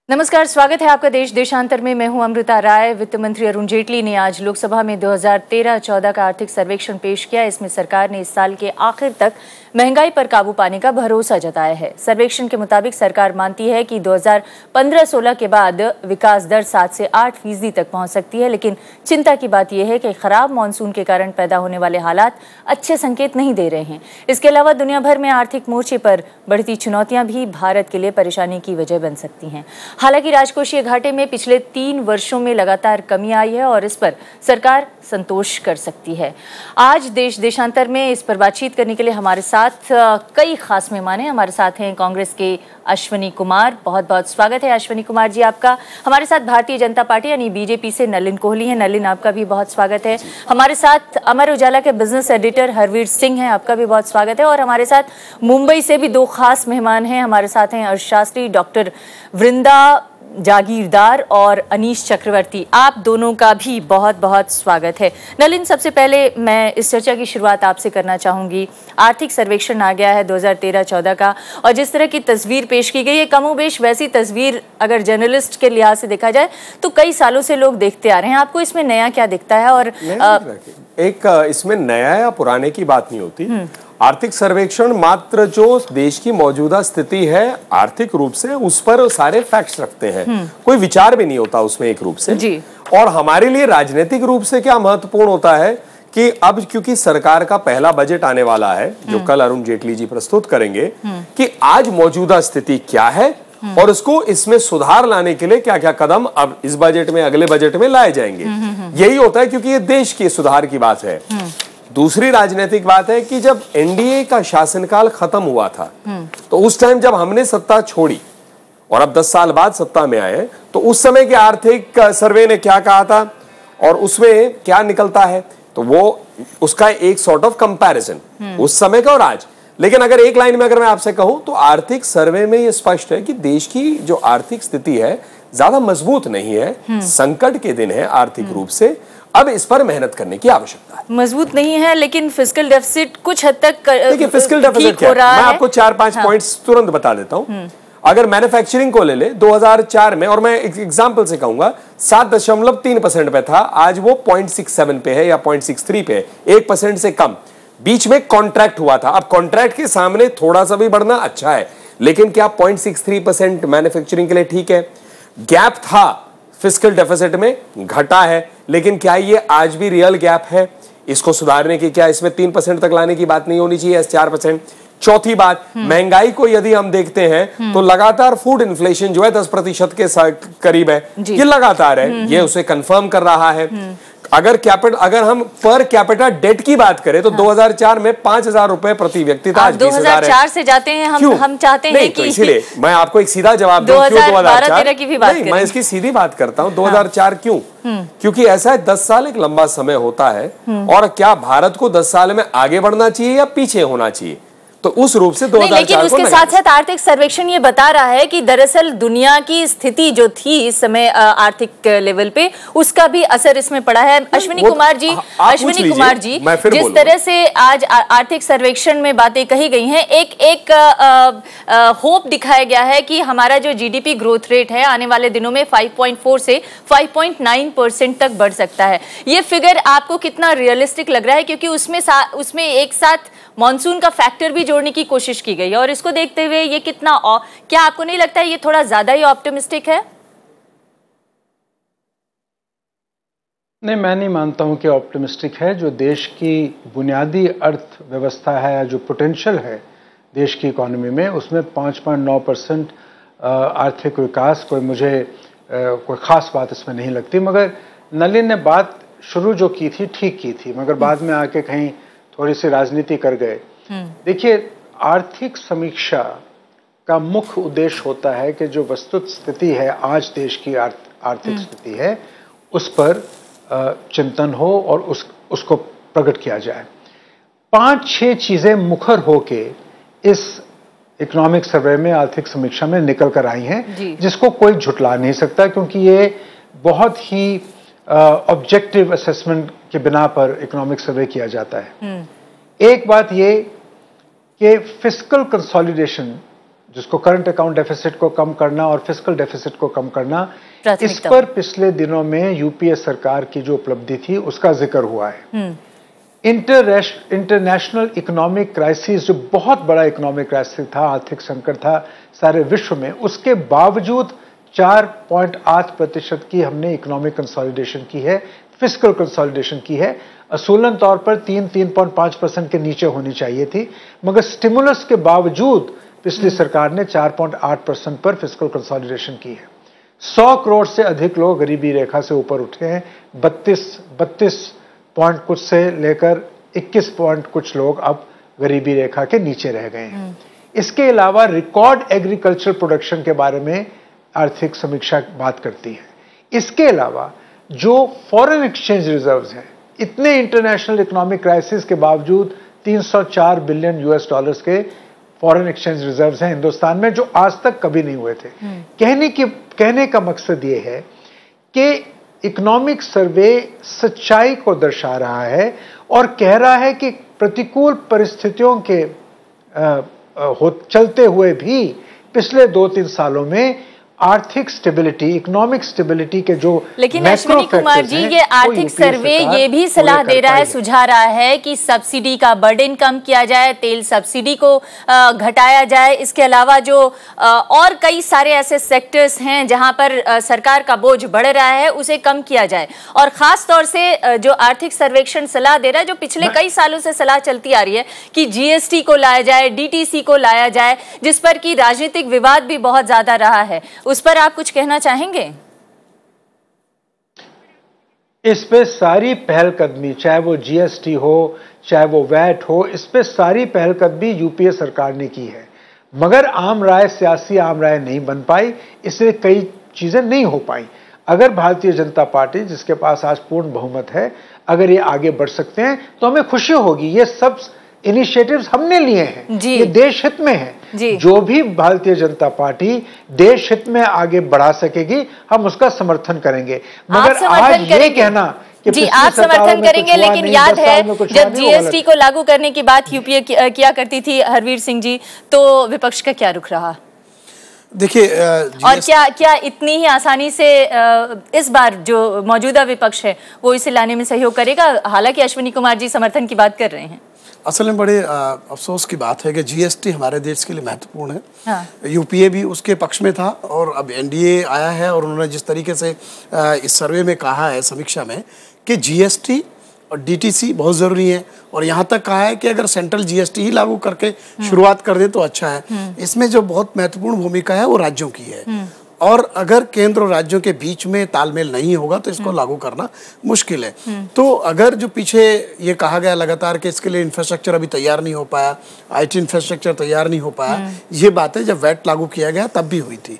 नमस्कार, स्वागत है आपका देश देशांतर में। मैं हूं अमृता राय। वित्त मंत्री अरुण जेटली ने आज लोकसभा में 2013-14 का आर्थिक सर्वेक्षण पेश किया। इसमें सरकार ने इस साल के आखिर तक महंगाई पर काबू पाने का भरोसा जताया है। सर्वेक्षण के मुताबिक सरकार मानती है कि 2015-16 के बाद विकास दर 7 से 8% तक पहुंच सकती है, लेकिन चिंता की बात यह है कि खराब मानसून के कारण पैदा होने वाले हालात अच्छे संकेत नहीं दे रहे हैं। इसके अलावा दुनिया भर में आर्थिक मोर्चे पर बढ़ती चुनौतियां भी भारत के लिए परेशानी की वजह बन सकती हैं। हालांकि राजकोषीय घाटे में पिछले 3 वर्षों में लगातार कमी आई है और इस पर सरकार संतोष कर सकती है। आज देश देशांतर में इस पर बातचीत करने के लिए हमारे साथ कई खास मेहमान हैं। हमारे साथ हैं कांग्रेस के अश्विनी कुमार। बहुत बहुत स्वागत है अश्विनी कुमार जी आपका। हमारे साथ भारतीय जनता पार्टी यानी बीजेपी से नलिन कोहली हैं। नलिन, आपका भी बहुत स्वागत है। हमारे साथ अमर उजाला के बिजनेस एडिटर हरवीर सिंह हैं, आपका भी बहुत स्वागत है। और हमारे साथ मुंबई से भी 2 खास मेहमान हैं। हमारे साथ हैं अर्थशास्त्री डॉक्टर वृंदा जागीरदार और अनीश चक्रवर्ती। आप दोनों का भी बहुत बहुत स्वागत है। नलिन, सबसे पहले मैं इस चर्चा की शुरुआत आपसे करना चाहूंगी। आर्थिक सर्वेक्षण आ गया है 2013-14 का, और जिस तरह की तस्वीर पेश की गई है कमोबेश वैसी तस्वीर अगर जर्नलिस्ट के लिहाज से देखा जाए तो कई सालों से लोग देखते आ रहे हैं। आपको इसमें नया क्या दिखता है? और इसमें नया या पुराने की बात नहीं होती। आर्थिक सर्वेक्षण मात्र जो देश की मौजूदा स्थिति है आर्थिक रूप से, उस पर सारे फैक्ट्स रखते हैं। कोई विचार भी नहीं होता उसमें एक रूप से जी। और हमारे लिए राजनीतिक रूप से क्या महत्वपूर्ण होता है कि अब क्योंकि सरकार का पहला बजट आने वाला है जो कल अरुण जेटली जी प्रस्तुत करेंगे, कि आज मौजूदा स्थिति क्या है और उसको इसमें सुधार लाने के लिए क्या क्या कदम अब इस बजट में अगले बजट में लाए जाएंगे। यही होता है क्योंकि ये देश के सुधार की बात है। दूसरी राजनीतिक बात है कि जब एनडीए का शासनकाल खत्म हुआ था तो उस टाइम जब हमने सत्ता छोड़ी और अब 10 साल बाद सत्ता में आए, तो उस समय के आर्थिक सर्वे ने क्या कहा था और उसमें क्या निकलता है, तो वो उसका एक सॉर्ट ऑफ कंपैरिजन उस समय का और आज। लेकिन अगर एक लाइन में अगर मैं आपसे कहूं तो आर्थिक सर्वे में यह स्पष्ट है कि देश की जो आर्थिक स्थिति है ज्यादा मजबूत नहीं है, संकट के दिन है आर्थिक रूप से। अब इस पर मेहनत करने की आवश्यकता है। मजबूत नहीं है लेकिन फिस्कल डेफिसिट कुछ हद तक देखिए फिस्कल डेफिसिट क्या है, मैं आपको 4-5 पॉइंट्स तुरंत बता देता हूं। अगर मैन्युफैक्चरिंग को ले ले 2004 में, और मैं एक एग्जांपल से कहूंगा, 7.3% पे था, आज वो 0.67 पे है या 0.63 पे है, 1% से कम। बीच में कॉन्ट्रैक्ट हुआ था। अब कॉन्ट्रैक्ट के सामने थोड़ा सा भी बढ़ना अच्छा है, लेकिन क्या 0.63% मैन्युफैक्चरिंग के लिए ठीक है? गैप था फिस्कल डेफिसिट में, घटा है, लेकिन क्या ये आज भी रियल गैप है? इसको सुधारने की क्या इसमें 3% तक लाने की बात नहीं होनी चाहिए, 4%? चौथी बात, महंगाई को यदि हम देखते हैं तो लगातार फूड इन्फ्लेशन जो है 10% के करीब है, ये लगातार है, ये उसे कंफर्म कर रहा है। अगर हम पर कैपिटा डेट की बात करें तो 2004 में 5,000 रुपए प्रति व्यक्ति था, आज 2004 से जाते हैं हम चाहते हैं कि इसीलिए मैं आपको एक सीधा जवाब दूं, क्यों 2012-13 की भी बात करें। मैं इसकी सीधी बात करता हूं, 2004 क्यों? क्योंकि ऐसा है 10 साल एक लंबा समय होता है, और क्या भारत को 10 साल में आगे बढ़ना चाहिए या पीछे होना चाहिए? तो उस रूप से 2004 लेकिन उसके साथ साथ आर्थिक सर्वेक्षण ये बता रहा है कि दरअसल दुनिया की स्थिति जो थी इस समय आर्थिक लेवल पे, उसका भी असर इसमें पड़ा है। अश्विनी कुमार जी, जिस तरह से आज आर्थिक सर्वेक्षण में बातें कही गई हैं, एक होप दिखाया गया है कि हमारा जो जीडीपी ग्रोथ रेट है आने वाले दिनों में 5.4 से 5.9% तक बढ़ सकता है। ये फिगर आपको कितना रियलिस्टिक लग रहा है? क्योंकि उसमें एक साथ मॉनसून का फैक्टर भी जोड़ने की कोशिश की गई है, और इसको देखते हुए ये क्या आपको नहीं लगता है ये थोड़ा ज्यादा ही ऑप्टिमिस्टिक है? नहीं, मैं नहीं मानता हूं कि ऑप्टिमिस्टिक है। जो देश की बुनियादी अर्थव्यवस्था है, जो पोटेंशियल है देश की इकोनॉमी में, उसमें 5.9% आर्थिक विकास कोई खास बात इसमें नहीं लगती। मगर नलिन ने बात शुरू जो की थी ठीक की थी, मगर बाद में आके कहीं थोड़ी सी राजनीति कर गए। देखिए, आर्थिक समीक्षा का मुख्य उद्देश्य होता है कि जो वस्तुत स्थिति है, आज देश की आर्थिक स्थिति है, उस पर चिंतन हो और उसको प्रकट किया जाए। 5-6 चीजें मुखर होके इस इकोनॉमिक सर्वे में, आर्थिक समीक्षा में निकल कर आई हैं, जिसको कोई झुटला नहीं सकता, क्योंकि ये बहुत ही ऑब्जेक्टिव असेसमेंट के बिना पर इकोनॉमिक सर्वे किया जाता है। एक बात ये कि फिस्कल कंसोलिडेशन जिसको करंट अकाउंट डेफिसिट को कम करना और फिस्कल डेफिसिट को कम करना, इस पर पिछले दिनों में यूपीए सरकार की जो उपलब्धि थी उसका जिक्र हुआ है। इंटरनेशनल इकोनॉमिक क्राइसिस, जो बहुत बड़ा इकोनॉमिक क्राइसिस था, आर्थिक संकट था सारे विश्व में, उसके बावजूद 4.8% की हमने इकोनॉमिक कंसोलिडेशन की है, फिस्कल कंसोलिडेशन की है। असूलन तौर पर 3.5% के नीचे होनी चाहिए थी, मगर स्टिमुलस के बावजूद पिछली सरकार ने 4.8% पर फिस्कल कंसोलिडेशन की है। 100 करोड़ से अधिक लोग गरीबी रेखा से ऊपर उठे हैं। 32 पॉइंट कुछ से लेकर 21 पॉइंट कुछ लोग अब गरीबी रेखा के नीचे रह गए हैं। इसके अलावा रिकॉर्ड एग्रीकल्चर प्रोडक्शन के बारे में आर्थिक समीक्षा बात करती है। इसके अलावा जो फॉरेन एक्सचेंज रिजर्व्स हैं, इतने इंटरनेशनल इकोनॉमिक क्राइसिस के बावजूद 304 बिलियन यूएस डॉलर्स के फॉरेन एक्सचेंज रिजर्व्स हैं हिंदुस्तान में, जो आज तक कभी नहीं हुए थे। कहने का मकसद ये है कि इकोनॉमिक सर्वे सच्चाई को दर्शा रहा है और कह रहा है कि प्रतिकूल परिस्थितियों के चलते हुए भी पिछले 2-3 सालों में आर्थिक स्टेबिलिटी, इकोनॉमिक स्टेबिलिटी के जो, लेकिन अश्विनी कुमार जी, ये आर्थिक सर्वे ये भी सलाह दे रहा है, सुझा रहा है कि सब्सिडी का बर्डन कम किया जाए, तेल सब्सिडी को घटाया जाए। इसके अलावा जो और कई सारे ऐसे सेक्टर्स हैं जहां पर सरकार का बोझ बढ़ रहा है, उसे कम किया जाए। और खास तौर से जो आर्थिक सर्वेक्षण सलाह दे रहा है, जो पिछले कई सालों से सलाह चलती आ रही है कि जीएसटी को लाया जाए, डीटीसी को लाया जाए, जिस पर कि राजनीतिक विवाद भी बहुत ज्यादा रहा है, उस पर आप कुछ कहना चाहेंगे? इस पे सारी पहलकदमी, चाहे वो जीएसटी हो, चाहे वो वैट हो, इस पे सारी पहलकदमी यूपीए सरकार ने की है, मगर आम राय, सियासी आम राय नहीं बन पाई, इसलिए कई चीजें नहीं हो पाई। अगर भारतीय जनता पार्टी, जिसके पास आज पूर्ण बहुमत है, अगर ये आगे बढ़ सकते हैं तो हमें खुशी होगी। ये सब इनिशिएटिव्स हमने लिए हैं, ये देश हित में है। जो भी भारतीय जनता पार्टी देश हित में आगे बढ़ा सकेगी, हम उसका समर्थन करेंगे। मगर आज ये कहना जी आप समर्थन करेंगे, लेकिन याद है जब जीएसटी को लागू करने की बात यूपीए किया करती थी हरवीर सिंह जी, तो विपक्ष का क्या रुख रहा? देखिए, और क्या इतनी ही आसानी से इस बार जो मौजूदा विपक्ष है वो इसे लाने में सहयोग करेगा? हालांकि अश्विनी कुमार जी समर्थन की बात कर रहे हैं। असल में बड़े अफसोस की बात है कि जीएसटी हमारे देश के लिए महत्वपूर्ण है। हाँ। यूपीए भी उसके पक्ष में था और अब एनडीए आया है और उन्होंने जिस तरीके से इस सर्वे में कहा है, समीक्षा में, कि जीएसटी और डीटीसी बहुत ज़रूरी है, और यहाँ तक कहा है कि अगर सेंट्रल जीएसटी ही लागू करके शुरुआत कर दे तो अच्छा है। इसमें जो बहुत महत्वपूर्ण भूमिका है वो राज्यों की है, और अगर केंद्र और राज्यों के बीच में तालमेल नहीं होगा तो इसको लागू करना मुश्किल है। तो अगर जो पीछे ये कहा गया लगातार कि इसके लिए इंफ्रास्ट्रक्चर अभी तैयार नहीं हो पाया, आईटी इंफ्रास्ट्रक्चर तैयार नहीं हो पाया, ये बातें जब वैट लागू किया गया तब भी हुई थी।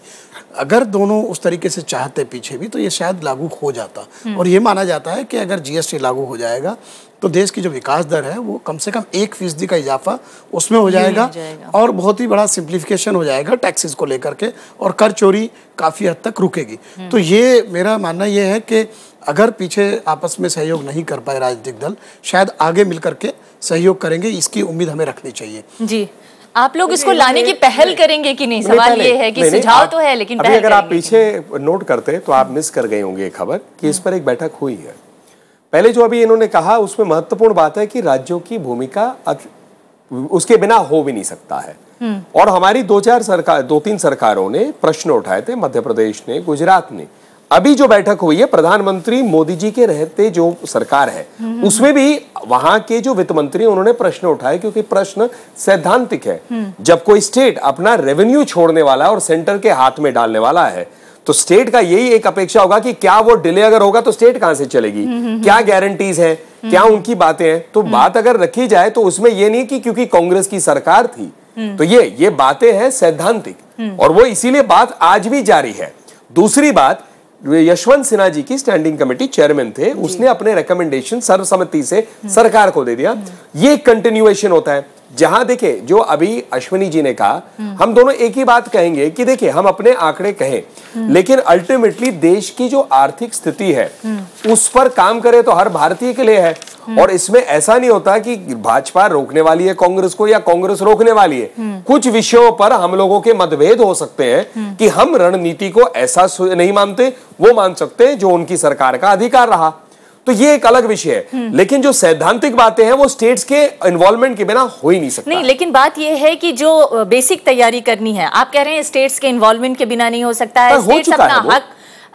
अगर दोनों उस तरीके से चाहते पीछे भी तो ये शायद लागू हो जाता, और ये माना जाता है कि अगर जीएसटी लागू हो जाएगा तो देश की जो विकास दर है वो कम से कम 1% का इजाफा उसमें हो जाएगा, और बहुत ही बड़ा सिंप्लीफिकेशन हो जाएगा टैक्सेस को लेकर के, और कर चोरी काफ़ी हद तक रुकेगी। तो ये मेरा मानना ये है कि अगर पीछे आपस में सहयोग नहीं कर पाए राजनीतिक दल, शायद आगे मिल करके सहयोग करेंगे, इसकी उम्मीद हमें रखनी चाहिए। जी, आप लोग इसको लाने की पहल करेंगे कि नहीं? सवाल ये है कि सुझाव तो है, लेकिन अभी अगर आप पीछे नोट करते तो आप मिस कर गए होंगे खबर कि इस पर एक बैठक हुई है। पहले जो अभी इन्होंने कहा उसमें महत्वपूर्ण बात है कि राज्यों की भूमिका उसके बिना हो भी नहीं सकता है, और हमारी 2-3 सरकारों ने प्रश्न उठाए थे, मध्य प्रदेश ने, गुजरात ने। अभी जो बैठक हुई है प्रधानमंत्री मोदी जी के रहते जो सरकार है उसमें भी वहां के जो वित्त मंत्री उन्होंने प्रश्न उठाए, क्योंकि प्रश्न सैद्धांतिक है। जब कोई स्टेट अपना रेवेन्यू छोड़ने वाला और सेंटर के हाथ में डालने वाला है तो स्टेट का यही एक अपेक्षा होगा कि क्या वो डिले अगर होगा तो स्टेट कहां से चलेगी, क्या गारंटीज हैं, क्या उनकी बातें हैं। तो बात अगर रखी जाए तो उसमें ये नहीं कि क्योंकि कांग्रेस की सरकार थी तो ये बातें हैं सैद्धांतिक, और वो इसीलिए बात आज भी जारी है। दूसरी बात, यशवंत सिन्हा जी की स्टैंडिंग कमेटी चेयरमैन थे, उसने अपने रिकमेंडेशन सर्वसम्मति से सरकार को दे दिया। ये कंटिन्यूएशन होता है। जहां देखे जो अभी अश्विनी जी ने कहा, हम दोनों एक ही बात कहेंगे कि देखिए हम अपने आंकड़े कहें, लेकिन अल्टीमेटली देश की जो आर्थिक स्थिति है उस पर काम करे तो हर भारतीय के लिए है। और इसमें ऐसा नहीं होता कि भाजपा रोकने वाली है कांग्रेस को या कांग्रेस रोकने वाली है। कुछ विषयों पर हम लोगों के मतभेद हो सकते हैं कि हम रणनीति को ऐसा नहीं मानते, वो मान सकते हैं जो उनकी सरकार का अधिकार रहा, तो ये एक अलग विषय है। लेकिन जो सैद्धांतिक बातें हैं वो स्टेट्स के इन्वॉल्वमेंट के बिना हो ही नहीं सकता। नहीं, लेकिन बात ये है कि जो बेसिक तैयारी करनी है, आप कह रहे हैं स्टेट्स के इन्वॉल्वमेंट के बिना नहीं हो सकता है। स्टेट्स अपना हक,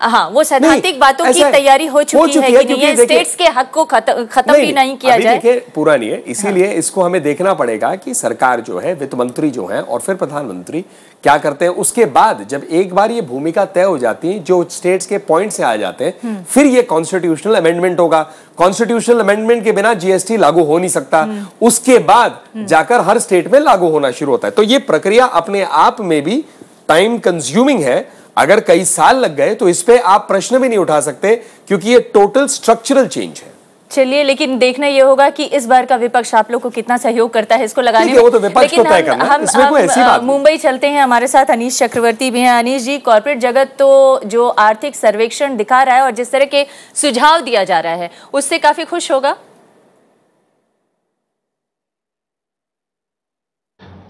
हाँ, वो सैद्धांतिक बातों की तैयारी हो चुकी है कि नहीं, स्टेट्स के हक को खत्म भी नहीं किया जाए। देखिए, पूरा नहीं है, इसीलिए इसको हमें देखना पड़ेगा कि सरकार जो है, वित्त मंत्री जो है और फिर प्रधानमंत्री क्या करते हैं। उसके बाद जब एक बार ये भूमिका तय हो जाती है, जो स्टेट्स के पॉइंट से आ जाते हैं, फिर ये कॉन्स्टिट्यूशनल अमेंडमेंट होगा। कॉन्स्टिट्यूशनल अमेंडमेंट के बिना जीएसटी लागू हो नहीं सकता, उसके बाद जाकर हर स्टेट में लागू होना शुरू होता है। तो ये प्रक्रिया अपने आप में भी टाइम कंज्यूमिंग है। अगर कई साल लग गए तो इस पे आप प्रश्न भी नहीं उठा सकते, क्योंकि ये टोटल स्ट्रक्चरल चेंज है। चलिए, लेकिन देखना ये होगा कि इस बार का विपक्ष आप लोग को कितना सहयोग करता है इसको लगाने में। वो तो विपक्ष को तय करना है, इसमें कोई ऐसी बात नहीं। मुंबई चलते हैं, हमारे साथ अनीश चक्रवर्ती भी हैं। अनीश जी, कॉर्पोरेट जगत तो जो आर्थिक सर्वेक्षण दिखा रहा है और जिस तरह के सुझाव दिया जा रहा है उससे काफी खुश होगा।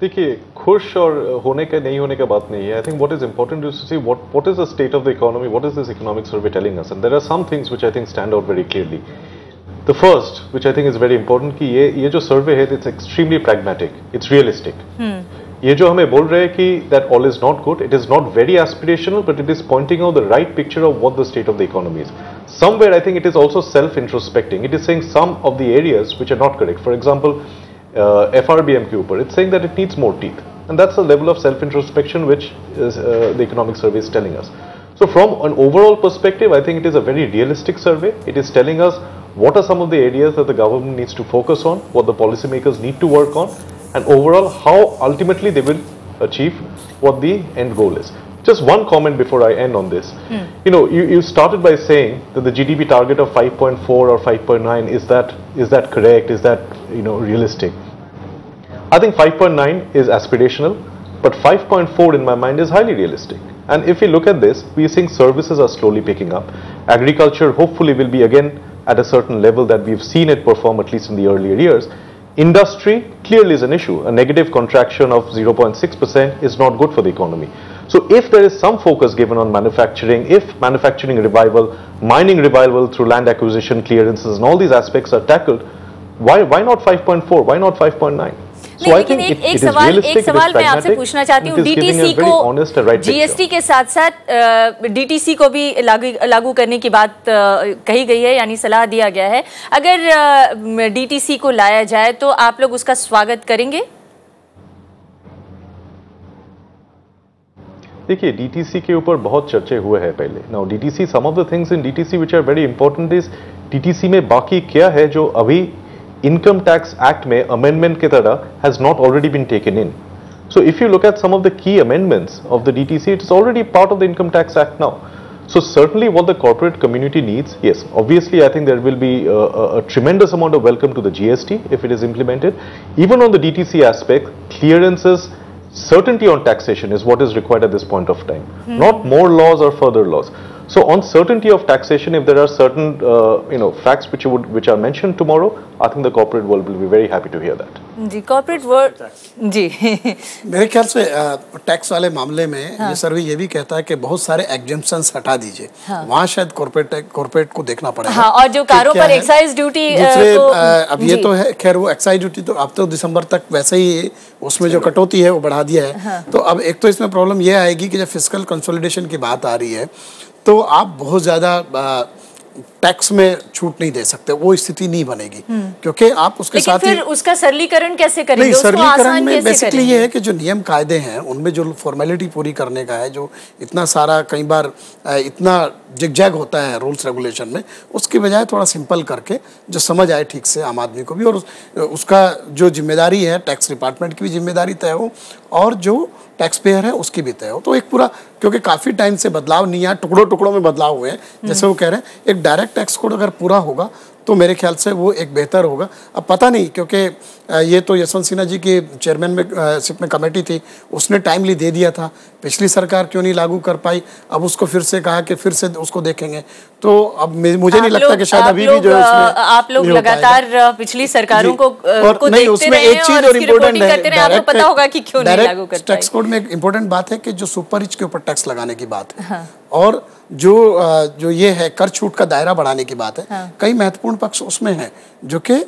देखिए, खुश और होने का नहीं होने का बात नहीं है। I think what is important to see what is the state of the economy, what is this economic survey telling us, and there are some things which I think stand out very clearly. The first which I think is very important कि ये जो survey है, it's extremely pragmatic, it's realistic. ये जो हमें बोल रहे हैं कि that all is not good, it is not very aspirational, but it is pointing out the right picture of what the state of the economy is. Somewhere I think it is also self-introspecting. It is saying some of the areas which are not correct. For example, FRBM के ऊपर, it's saying that it needs more teeth. And that's the level of self-introspection which is, the economic survey is telling us. So from an overall perspective, I think it is a very realistic survey. It is telling us what are some of the areas that the government needs to focus on, what the policymakers need to work on, and overall how ultimately they will achieve what the end goal is. Just one comment before I end on this. You know, you started by saying that the GDP target of 5.4 or 5.9, is that correct? Is that, you know, realistic? I think 5.9 is aspirational, but 5.4 in my mind is highly realistic. And if we look at this, we think services are slowly picking up. Agriculture hopefully will be again at a certain level that we've seen it perform at least in the earlier years. Industry clearly is an issue. A negative contraction of 0.6% is not good for the economy. So if there is some focus given on manufacturing, if manufacturing revival, mining revival through land acquisition clearances and all these aspects are tackled, why not 5.4? Why not 5.9? So लेकिन एक सवाल मैं आपसे पूछना चाहती हूँ, DTC को GST के साथ साथ डीटीसी को भी लागू करने की बात कही गई है, यानी सलाह दिया गया है। अगर डीटीसी को लाया जाए तो आप लोग उसका स्वागत करेंगे? देखिए, डीटीसी के ऊपर बहुत चर्चे हुए हैं पहले। Now DTC, some of the things in DTC which are very important is, DTC में बाकी क्या है जो अभी इनकम टैक्स एक्ट में अमेंडमेंट की तरह has not already been taken in. So if you look at some of the key amendments of the DTC, it's already part of the Income Tax Act now. So certainly what the corporate community needs, yes, obviously I think there will be a tremendous amount of welcome to the GST if it is implemented. Even on the DTC aspect, clearances, certainty on taxation is what is required at this point of time. Not more laws or further laws. So on certainty of taxation, if there are certain facts which are mentioned tomorrow, I think the corporate world will be very happy to hear that. जी, corporate world जी मेरे ख्याल से tax वाले मामले में ये सर्वे ये भी कहता है कि बहुत सारे एग्जेम्पशंस हटा दीजिए। वहाँ शायद कॉर्पोरेट को देखना पड़ेगा। हाँ, और जो कारों पर एक्साइज ड्यूटी अब ये तो है, खैर वो एक्साइज ड्यूटी तो अब तो दिसंबर तक वैसे ही उसमें जो कटौती है वो बढ़ा दिया है। तो अब एक तो इसमें प्रॉब्लम ये आएगी कि जब फिस्कल कंसोलिडेशन की बात आ रही है तो आप बहुत ज़्यादा टैक्स में छूट नहीं दे सकते, वो स्थिति नहीं बनेगी क्योंकि आप उसके साथ फिर उसका सरलीकरण कैसे करेंगे? नहीं, सरलीकरण में बेसिकली ये है कि जो नियम कायदे हैं उनमें जो फॉर्मेलिटी पूरी करने का है, जो इतना सारा कई बार इतना जिगजैग होता है रूल्स रेगुलेशन में, उसकी बजाय थोड़ा सिंपल करके जो समझ आए ठीक से आम आदमी को भी, और उसका जो जिम्मेदारी है टैक्स डिपार्टमेंट की भी जिम्मेदारी तय हो और जो टैक्स पेयर है उसकी भी तय हो। तो एक पूरा, क्योंकि काफ़ी टाइम से बदलाव नहीं आया, टुकड़ों टुकड़ों में बदलाव हुए हैं, जैसे वो कह रहे हैं, एक डायरेक्ट टैक्स कोड अगर पूरा होगा तो मेरे ख्याल से वो एक बेहतर होगा। अब पता नहीं, क्योंकि ये तो यशवंत सिन्हा जी के चेयरमैन में कमेटी थी, उसने टाइमली दे दिया था, पिछली सरकार क्यों नहीं लागू कर पाई, अब उसको फिर से कहा कि फिर से उसको देखेंगे। तो अब मुझे नहीं लगता कि शायद अभी भी जो है उसमें आप लोग लगातार पिछली सरकारों को नहीं, उसमें एक चीज और इम्पोर्टेंट है, पता होगा कि क्यों नहीं लागू कर पाई। टैक्स कोड में एक इम्पोर्टेंट बात है कि जो सुपर रिच के ऊपर टैक्स लगाने की बात है, और जो ये है कर छूट का दायरा बढ़ाने की बात है, कई महत्वपूर्ण पक्ष उसमें है जो कि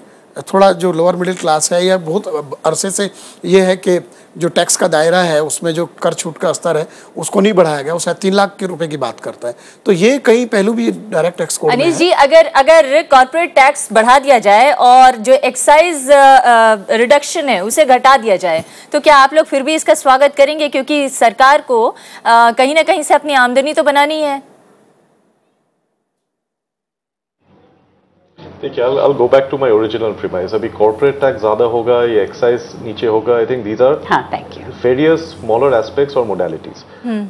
थोड़ा जो लोअर मिडिल क्लास है या बहुत अरसे से ये है कि जो टैक्स का दायरा है उसमें जो कर छूट का स्तर है उसको नहीं बढ़ाया गया, वो शायद 3 लाख के रुपए की बात करता है। तो ये कई पहलू भी डायरेक्ट टैक्स कोड में है। अनिश जी, अगर कॉर्पोरेट टैक्स बढ़ा दिया जाए और जो एक्साइज रिडक्शन है उसे घटा दिया जाए, तो क्या आप लोग फिर भी इसका स्वागत करेंगे? क्योंकि सरकार को कहीं ना कहीं से अपनी आमदनी तो बनानी है। देखिए, I'll go back to my original premise. अभी corporate tax ज़्यादा होगा या excise नीचे होगा, I think these are various smaller aspects or modalities.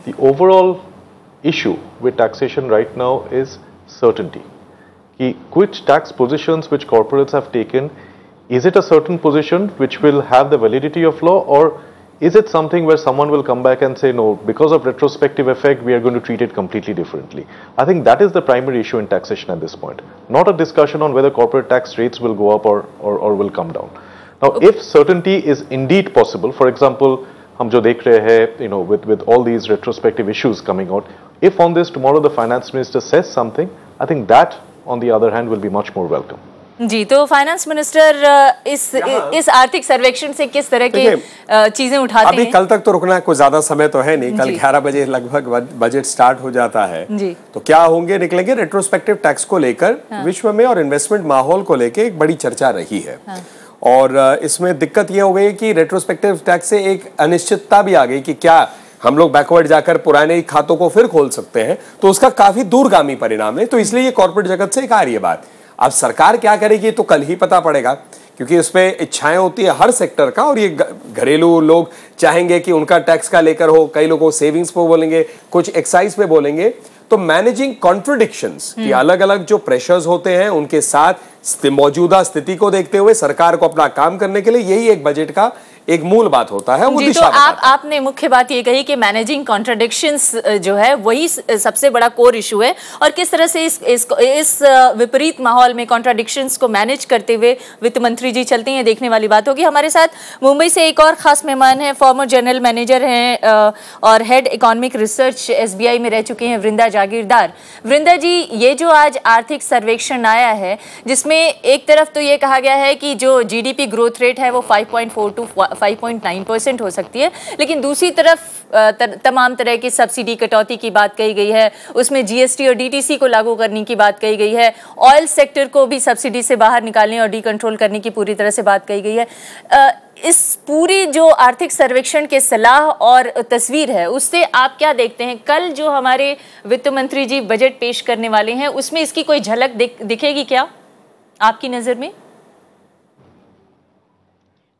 The overall issue with taxation right now is certainty. कि which tax positions which corporates have taken, is it a certain position which will have the validity of law, or is it something where someone will come back and say, no, because of retrospective effect, we are going to treat it completely differently? I think that is the primary issue in taxation at this point. Not a discussion on whether corporate tax rates will go up or will come down. Now, if certainty is indeed possible, for example, हम जो देख रहे हैं, with all these retrospective issues coming out, if on this tomorrow the finance minister says something, I think that, on the other hand, will be much more welcome. जी, तो finance minister इस आर्थिक सर्वेक्षण से किस तरह की चीजें उठाते हैं? अभी कल तक तो रुकना कोई ज्यादा समय तो है नहीं, कल 11 बजे लगभग बजट स्टार्ट हो जाता है जी। तो क्या होंगे निकलेंगे रेट्रोस्पेक्टिव टैक्स को लेकर विश्व में और इन्वेस्टमेंट माहौल को लेकर एक बड़ी चर्चा रही है। और इसमें दिक्कत यह हो गई कि रेट्रोस्पेक्टिव टैक्स से एक अनिश्चितता भी आ गई कि क्या हम लोग बैकवर्ड जाकर पुराने खातों को फिर खोल सकते हैं, तो उसका काफी दूरगामी परिणाम है। तो इसलिए ये कॉर्पोरेट जगत से एक आ रही है बात। अब सरकार क्या करेगी तो कल ही पता पड़ेगा, क्योंकि उसमें इच्छाएं होती है हर सेक्टर का, और ये घरेलू लोग चाहेंगे कि उनका टैक्स का लेकर हो, कई लोगों सेविंग्स पे बोलेंगे, कुछ एक्साइज पे बोलेंगे। तो मैनेजिंग कॉन्ट्रडिक्शंस कि अलग अलग जो प्रेशर्स होते हैं उनके साथ मौजूदा स्थिति को देखते हुए सरकार को अपना काम करने के लिए यही एक बजट का एक मूल बात होता है। वो तो आपने मुख्य बात ये कही कि मैनेजिंग कॉन्ट्रडिक्शंस जो है वही सबसे बड़ा कोर इशू है, और किस तरह से इस विपरीत माहौल में कॉन्ट्रडिक्शंस को मैनेज करते हुए वित्त मंत्री जी चलते हैं, देखने वाली बात होगी। हमारे साथ मुंबई से एक और खास मेहमान हैं, फॉर्मर जनरल मैनेजर हैं और हेड इकोनॉमिक रिसर्च SBI में रह चुके हैं, वृंदा जागीरदार। वृंदा जी, ये जो आज आर्थिक सर्वेक्षण आया है जिसमें एक तरफ तो ये कहा गया है कि जो GDP ग्रोथ रेट है वो 5.4 to 5.9% हो सकती है, लेकिन दूसरी तरफ तमाम तरह की सब्सिडी कटौती की बात कही गई है, उसमें GST और DTC को लागू करने की बात कही गई है, ऑयल सेक्टर को भी सब्सिडी से बाहर निकालने और डीकंट्रोल करने की पूरी तरह से बात कही गई है। इस पूरी जो आर्थिक सर्वेक्षण के सलाह और तस्वीर है उससे आप क्या देखते हैं? कल जो हमारे वित्त मंत्री जी बजट पेश करने वाले हैं उसमें इसकी कोई झलक दिखेगी क्या आपकी नजर में?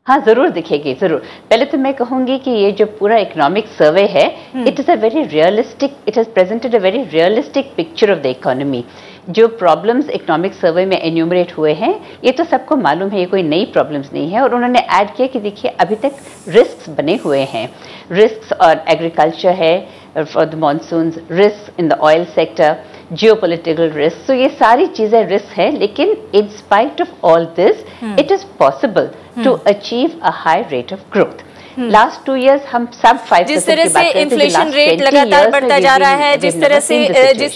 हाँ, जरूर दिखेगी, जरूर। पहले तो मैं कहूंगी कि ये जो पूरा इकोनॉमिक सर्वे है, it is a very realistic, it has presented a very realistic picture of the economy. जो प्रॉब्लम्स इकोनॉमिक सर्वे में एन्यूमरेट हुए हैं ये तो सबको मालूम है, ये कोई नई प्रॉब्लम्स नहीं है। और उन्होंने ऐड किया कि देखिए अभी तक रिस्क्स बने हुए हैं, रिस्क्स और एग्रीकल्चर है for the monsoons, risk in the oil sector, geopolitical risk. तो ये सारी चीजें रिस्क है, लेकिन in spite of all this it is possible to achieve a high rate of growth. Last 2 years हम सब 5% जिस तरह से इन्फ्लेशन रेट लगातार बढ़ता जा रहा है, जिस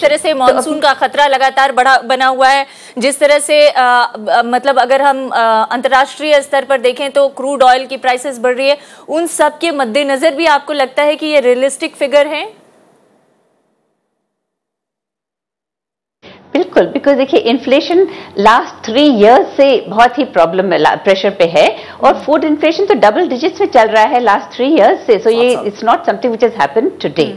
तरह से मॉनसून का खतरा लगातार बना हुआ है, जिस तरह से मतलब अगर हम अंतर्राष्ट्रीय स्तर पर देखें तो क्रूड ऑयल की प्राइसेस बढ़ रही है, उन सब के मद्देनजर भी आपको लगता है कि ये रियलिस्टिक फिगर है? बिल्कुल, बिकॉज देखिए इन्फ्लेशन लास्ट 3 years से बहुत ही प्रॉब्लम प्रेशर पे है, और फूड इन्फ्लेशन तो डबल डिजिट्स में चल रहा है लास्ट 3 years से। सो ये it's not something which has happened today.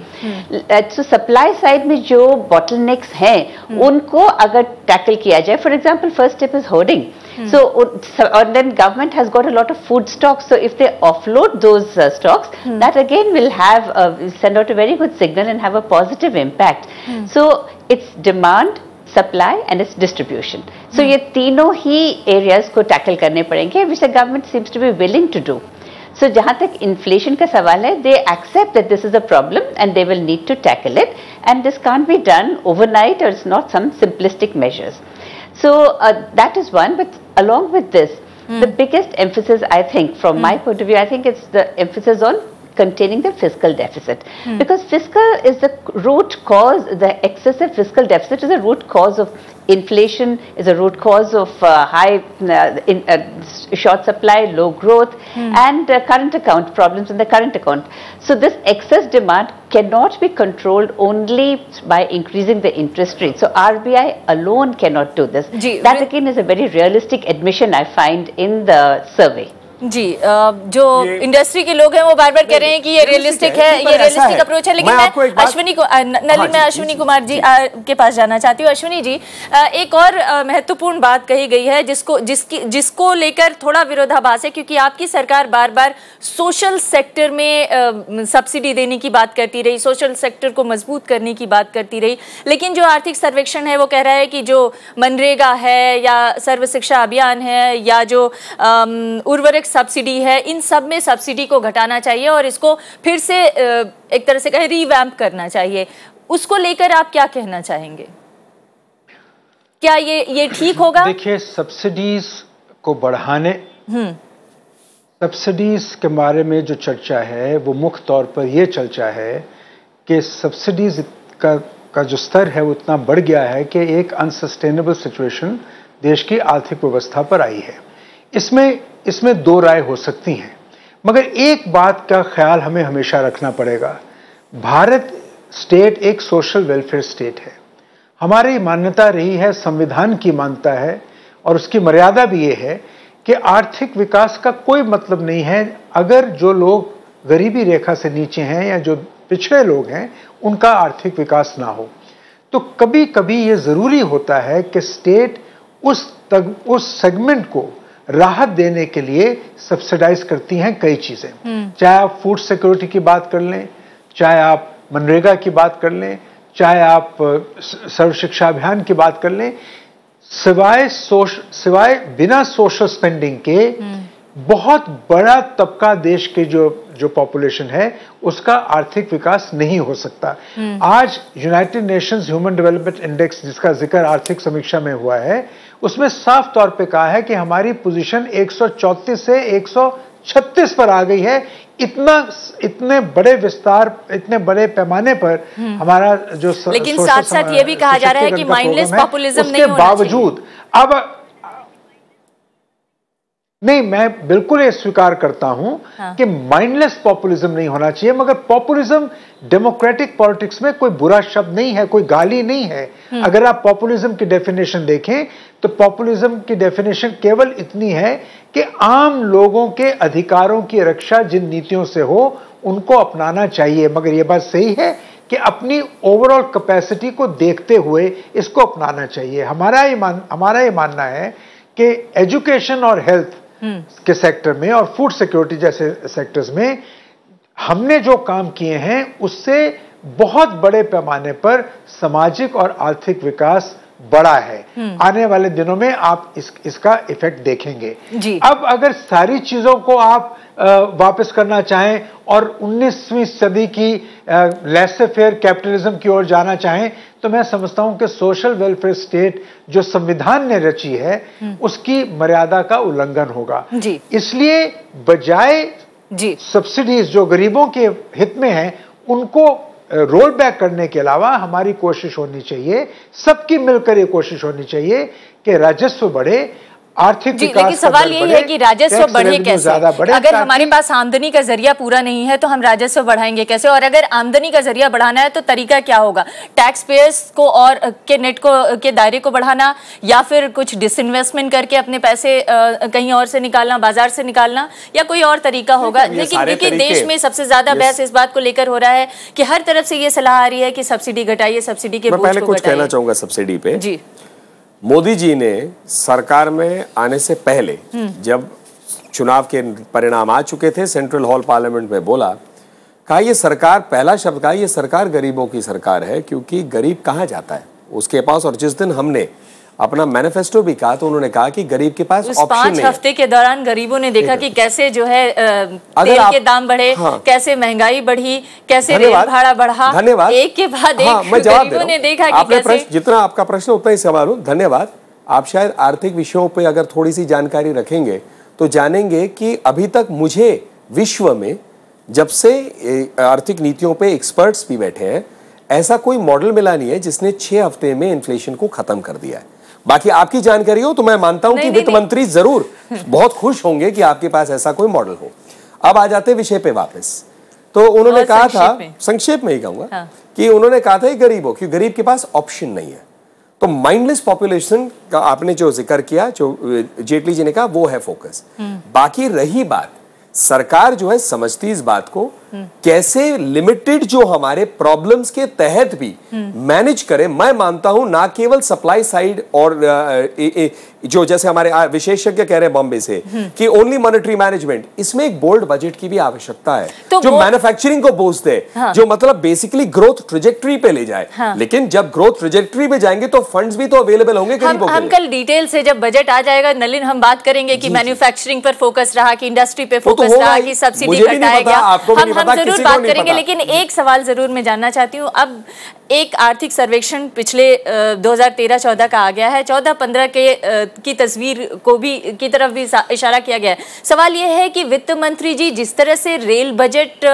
So supply side में जो बॉटलनेक्स हैं उनको अगर टैकल किया जाए, for example first step is hoarding. So, and then government has got a lot of food stocks. So, if they offload those stocks, that again will send out a very good signal and have a positive impact. So, it's demand, supply and its distribution. So ये तीनों ही areas को tackle करने पड़ेंगे, which the government seems to be willing to do. So जहाँ तक inflation का सवाल है, they accept that this is a problem and they will need to tackle it, and this can't be done overnight, or it's not some simplistic measures. So that is one, but along with this, the biggest emphasis, I think, from my point of view, I think it's the emphasis on containing the fiscal deficit, because fiscal is the root cause, the excessive fiscal deficit is the root cause of inflation, is a root cause of high short supply, low growth, and current account problems in the current account. So this excess demand cannot be controlled only by increasing the interest rate. So RBI alone cannot do this. That again is a very realistic admission I find in the survey. जी, जो industry के लोग हैं वो बार बार कह रहे हैं कि ये रियलिस्टिक है, ये रियलिस्टिक अप्रोच है, लेकिन मैं अश्विनी को नलिनी में अश्विनी कुमार जी के पास जाना चाहती हूँ। अश्विनी जी, एक और महत्वपूर्ण बात कही गई है जिसको लेकर थोड़ा विरोधाभास है, क्योंकि आपकी सरकार बार बार सोशल सेक्टर में सब्सिडी देने की बात करती रही, सोशल सेक्टर को मजबूत करने की बात करती रही, लेकिन जो आर्थिक सर्वेक्षण है वो कह रहा है कि जो मनरेगा है या सर्व शिक्षा अभियान है या जो उर्वरक सब्सिडी है, इन सब में सब्सिडी को घटाना चाहिए और इसको फिर से एक तरह से कहें रीवैम्प करना चाहिए। उसको लेकर आप क्या कहना चाहेंगे? क्या ये ठीक होगा? देखिए, सब्सिडीज को बढ़ाने, सब्सिडीज के बारे में जो चर्चा है वो मुख्य तौर पर ये चर्चा है कि सब्सिडीज का जो स्तर है वो इतना बढ़ गया है कि एक अनसस्टेनेबल सिचुएशन देश की आर्थिक व्यवस्था पर आई है। इसमें दो राय हो सकती हैं, मगर एक बात का ख्याल हमें हमेशा रखना पड़ेगा। भारत स्टेट एक सोशल वेलफेयर स्टेट है। हमारी मान्यता रही है, संविधान की मान्यता है, और उसकी मर्यादा भी ये है कि आर्थिक विकास का कोई मतलब नहीं है अगर जो लोग गरीबी रेखा से नीचे हैं या जो पिछड़े लोग हैं उनका आर्थिक विकास ना हो। तो कभी कभी ये जरूरी होता है कि स्टेट उस सेगमेंट को राहत देने के लिए सब्सिडाइज करती हैं कई चीजें, चाहे आप फूड सिक्योरिटी की बात कर लें, चाहे आप मनरेगा की बात कर लें, चाहे आप सर्व शिक्षा अभियान की बात कर लें। सिवाय बिना सोशल स्पेंडिंग के बहुत बड़ा तबका देश के जो पॉपुलेशन है उसका आर्थिक विकास नहीं हो सकता। आज United Nations human development index, जिसका जिक्र आर्थिक समीक्षा में हुआ है, उसमें साफ तौर पे कहा है कि हमारी पोजीशन 134 से 136 पर आ गई है। इतने बड़े विस्तार, इतने बड़े पैमाने पर हमारा जो लेकिन साथ साथ ये भी कहा जा रहा है कि माइंडलेस पॉपुलिज्म नहीं होना चाहिए। बावजूद अब नहीं, मैं बिल्कुल ये स्वीकार करता हूं कि माइंडलेस पॉपुलिज्म नहीं होना चाहिए, मगर पॉपुलिज्म डेमोक्रेटिक पॉलिटिक्स में कोई बुरा शब्द नहीं है, कोई गाली नहीं है। अगर आप पॉपुलिज्म की डेफिनेशन देखें तो पॉपुलिज्म की डेफिनेशन केवल इतनी है कि आम लोगों के अधिकारों की रक्षा जिन नीतियों से हो उनको अपनाना चाहिए, मगर यह बात सही है कि अपनी ओवरऑल कैपेसिटी को देखते हुए इसको अपनाना चाहिए। हमारा ये मानना है कि एजुकेशन और हेल्थ के सेक्टर में और फूड सिक्योरिटी जैसे सेक्टर्स में हमने जो काम किए हैं उससे बहुत बड़े पैमाने पर सामाजिक और आर्थिक विकास बड़ा है। आने वाले दिनों में आप इसका इफेक्ट देखेंगे जी। अब अगर सारी चीजों को आप वापस करना चाहें और 19वीं सदी की लेसे फेयर कैपिटलिज्म की ओर जाना चाहें तो मैं समझता हूं कि सोशल वेलफेयर स्टेट जो संविधान ने रची है उसकी मर्यादा का उल्लंघन होगा जी। इसलिए बजाय जी सब्सिडीज जो गरीबों के हित में हैं उनको रोल बैक करने के अलावा हमारी कोशिश होनी चाहिए, सबकी मिलकर ये कोशिश होनी चाहिए कि राजस्व बढ़े, आर्थिक विकास। लेकिन सवाल यही है कि राजस्व बढ़े कैसे? अगर हमारे पास आमदनी का जरिया पूरा नहीं है तो हम राजस्व बढ़ाएंगे कैसे? और अगर आमदनी का जरिया बढ़ाना है तो तरीका क्या होगा? टैक्स पेयर्स को और के नेट को के दायरे को बढ़ाना, या फिर कुछ डिसइन्वेस्टमेंट करके अपने पैसे कहीं और से निकालना, बाजार से निकालना, या कोई और तरीका होगा? लेकिन देखिए, देश में सबसे ज्यादा बहस इस बात को लेकर हो रहा है कि हर तरफ से ये सलाह आ रही है कि सब्सिडी घटाइए, सब्सिडी के बोझ को घटाइए। कुछ कहना चाहूंगा सब्सिडी पे जी। मोदी जी ने सरकार में आने से पहले जब चुनाव के परिणाम आ चुके थे, सेंट्रल हॉल पार्लियामेंट में बोला, कहा ये सरकार, पहला शब्द कहा, ये सरकार गरीबों की सरकार है, क्योंकि गरीब कहाँ जाता है? उसके पास, और जिस दिन हमने अपना मैनिफेस्टो भी कहा तो उन्होंने कहा कि गरीब के पास ऑप्शन नहीं है। 5 हफ्ते के दौरान गरीबों ने देखा कि कैसे जो है तेल के दाम बढ़े, कैसे महंगाई बढ़ी, कैसे रेल भाड़ा बढ़ा। धन्यवाद। एक के बाद एक गरीबों ने देखा कि कैसे। जितना आपका प्रश्न उतना ही सवाल हो। धन्यवाद। आप शायद आर्थिक विषयों पे अगर थोड़ी सी जानकारी रखेंगे तो जानेंगे कि अभी तक मुझे विश्व में जब से आर्थिक नीतियों पे एक्सपर्ट्स भी बैठे हैं, ऐसा कोई मॉडल मिला नहीं है जिसने 6 हफ्ते में इन्फ्लेशन को खत्म कर दिया है। बाकी आपकी जानकारी हो तो मैं मानता हूं कि वित्त मंत्री जरूर बहुत खुश होंगे कि आपके पास ऐसा कोई मॉडल हो। अब आ जाते विषय पे वापस। तो उन्होंने कहा था, संक्षेप में ही कहूंगा कि उन्होंने कहा था गरीबों की, गरीब के पास ऑप्शन नहीं है। तो माइंडलेस पॉपुलेशन का आपने जो जिक्र किया, जो जेटली जी ने कहा, वो है फोकस। बाकी रही बात, सरकार जो है समझती इस बात को कैसे लिमिटेड जो हमारे प्रॉब्लम्स के तहत भी मैनेज करे। मैं मानता हूं ना केवल सप्लाई साइड और जो जैसे हमारे विशेषज्ञ कह रहे हैं बॉम्बे से कि ओनली मॉनेटरी मैनेजमेंट, इसमें एक बोल्ड बजट की भी आवश्यकता है तो जो मैन्युफैक्चरिंग को बूस्ट दे, जो मतलब बेसिकली ग्रोथ ट्रेजेक्टरी पे ले जाए। लेकिन जब ग्रोथ ट्रेजेक्टरी पे जाएंगे तो फंड्स भी तो अवेलेबल होंगे गरीबों के लिए। हम कल डिटेल से जब बजट आ जाएगा नलिन, हम बात करेंगे कि मैन्युफैक्चरिंग पर फोकस रहा, कि इंडस्ट्री पे फोकस रहा, कि सब्सिडी घटाया गया। हम जरूर बात करेंगे, लेकिन एक सवाल जरूर मैं जानना चाहती हूँ। अब एक आर्थिक सर्वेक्षण पिछले 2013-14 का आ गया है, 14-15 की तस्वीर को भी की तरफ भी इशारा किया गया है। सवाल यह है कि वित्त मंत्री जी जिस तरह से रेल बजट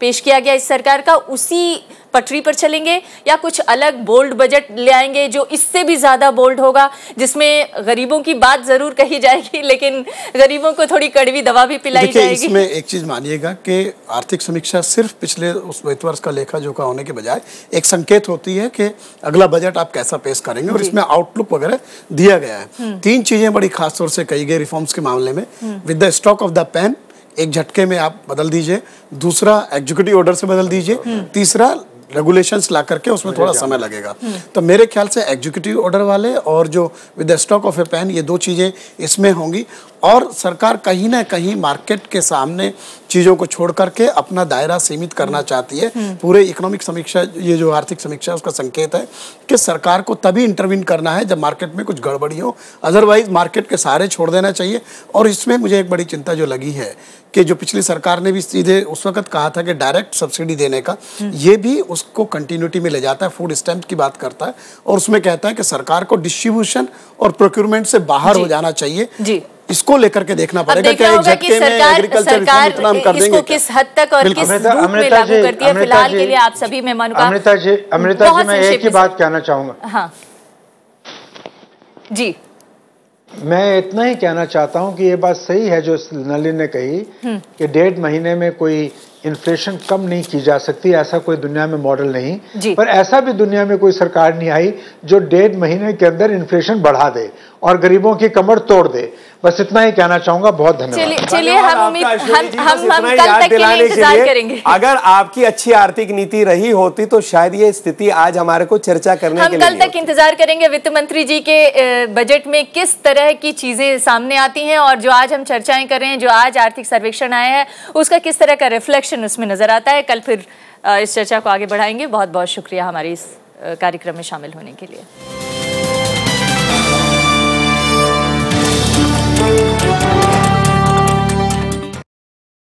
पेश किया गया इस सरकार का, उसी पटरी पर चलेंगे या कुछ अलग बोल्ड बजट ले आएंगे जो इससे भी ज्यादा बोल्ड होगा, जिसमें गरीबों की बात जरूर कही जाएगी लेकिन गरीबों को थोड़ी कड़वी दवा भी पिलाई जाएगी। इसमें एक चीज मानिएगा कि आर्थिक समीक्षा सिर्फ पिछले उस वित्त वर्ष का लेखा जोखा होने के बजाय एक संकेत होती है कि अगला बजट आप कैसा पेश करेंगे, और इसमें आउटलुक वगैरह दिया गया है। 3 चीजें बड़ी खास तौर से कही गई रिफॉर्म्स के मामले में। With the stroke of the pen, एक झटके में आप बदल दीजिए। दूसरा, एग्जीक्यूटिव ऑर्डर से बदल दीजिए। तीसरा, रेगुलेशंस ला करके, उसमें थोड़ा समय लगेगा। तो मेरे ख्याल से एग्जीक्यूटिव ऑर्डर वाले और जो with the stroke of a pen, ये 2 चीजें इसमें होंगी। और सरकार कहीं ना कहीं मार्केट के सामने चीज़ों को छोड़ करके अपना दायरा सीमित करना चाहती है। पूरे इकोनॉमिक समीक्षा, ये जो आर्थिक समीक्षा, उसका संकेत है कि सरकार को तभी इंटरवीन करना है जब मार्केट में कुछ गड़बड़ी हो, अदरवाइज मार्केट के सहारे छोड़ देना चाहिए। और इसमें मुझे एक बड़ी चिंता जो लगी है कि जो पिछली सरकार ने भी सीधे उस वक्त कहा था कि डायरेक्ट सब्सिडी देने का, ये भी उसको कंटिन्यूटी में ले जाता है। फूड स्टैम्प की बात करता है और उसमें कहता है कि सरकार को डिस्ट्रीब्यूशन और प्रोक्योरमेंट से बाहर हो जाना चाहिए। इसको लेकर के देखना पड़ेगा कि एक झटके में एग्रीकल्चर रिफॉर्म इतना हम कर देंगे, इसको किस हद तक और किस रूप में लागू करती है। फिलहाल के लिए आप सभी मेहमानों का अमृता जी मैं एक ही बात कहना चाहूंगा। हाँ जी, मैं इतना ही कहना चाहता हूं कि ये बात सही है जो नलिन ने कही कि 1.5 महीने में कोई इन्फ्लेशन कम नहीं की जा सकती, ऐसा कोई दुनिया में मॉडल नहीं। पर ऐसा भी दुनिया में कोई सरकार नहीं आई जो 1.5 महीने के अंदर इन्फ्लेशन बढ़ा दे और गरीबों की कमर तोड़ दे। बस इतना ही कहना चाहूंगा। बहुत धन्यवाद। चलिए हम कल तक के लिए इंतजार करेंगे। अगर आपकी अच्छी आर्थिक नीति रही होती तो शायद ये स्थिति आज हमारे को चर्चा करने के लिए हम कल तक इंतजार करेंगे वित्त मंत्री जी के बजट में किस तरह की चीजें सामने आती हैं और जो आज हम चर्चाएं कर रहे हैं, जो आज आर्थिक सर्वेक्षण आए हैं, उसका किस तरह का रिफ्लेक्शन उसमें नजर आता है। कल फिर इस चर्चा को आगे बढ़ाएंगे। बहुत बहुत शुक्रिया हमारे इस कार्यक्रम में शामिल होने के लिए।